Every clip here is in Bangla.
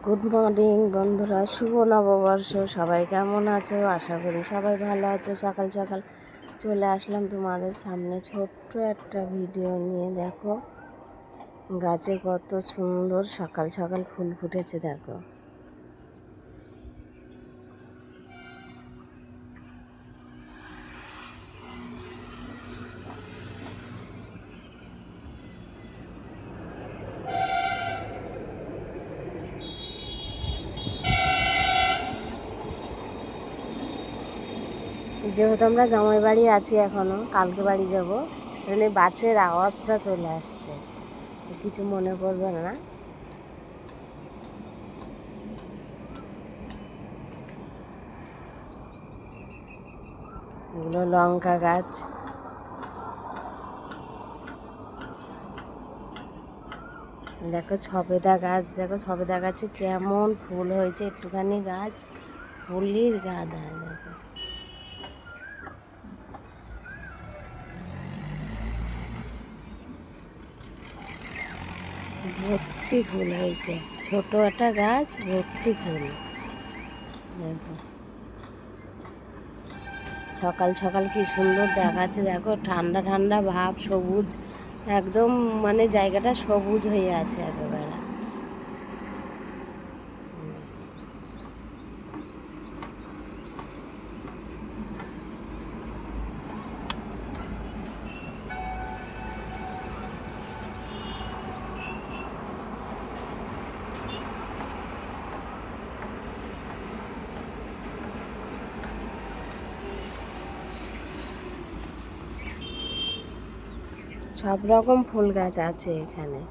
গুড মর্নিং বন্ধুরা, শুভ নববর্ষ। সবাই কেমন আছো? আশা করি সবাই ভালো আছো। সকাল সকাল চলে আসলাম তোমাদের সামনে ছোট্ট একটা ভিডিও নিয়ে। দেখো গাছে কত সুন্দর সকাল সকাল ফুল ফুটেছে। দেখো যেহেতু আমরা জামাই বাড়ি আছি এখনও, কালকে বাড়ি যাবো, এখানে বাসের আওয়াজটা চলে আসছে, কিছু মনে করবে না। এগুলো লঙ্কা গাছ। দেখো ছবেদা গাছ, দেখো ছবেদা গাছে কেমন ফুল হয়েছে। একটুখানি গাছ ফুলির গাদা। দেখো ভর্তি ফুল হয়েছে, ছোট একটা গাছ ভর্তি ফুল। দেখো সকাল সকাল কি সুন্দর দেখাচ্ছে। দেখো ঠান্ডা ঠান্ডা ভাব, সবুজ একদম, মানে জায়গাটা সবুজ হয়ে আছে একেবারে। সব রকম ফুল গাছ আছে এখানে।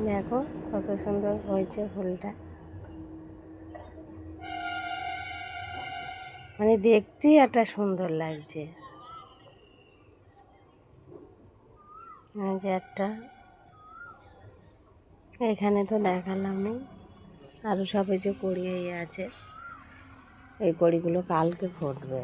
দেখো কত সুন্দর হয়েছে ফুলটা, মানে দেখতেই একটা সুন্দর লাগছে। যে একটা এখানে তো দেখালামই, আরও সব এই যে কড়ি আছে, এই কড়িগুলো কালকে ফুটবে।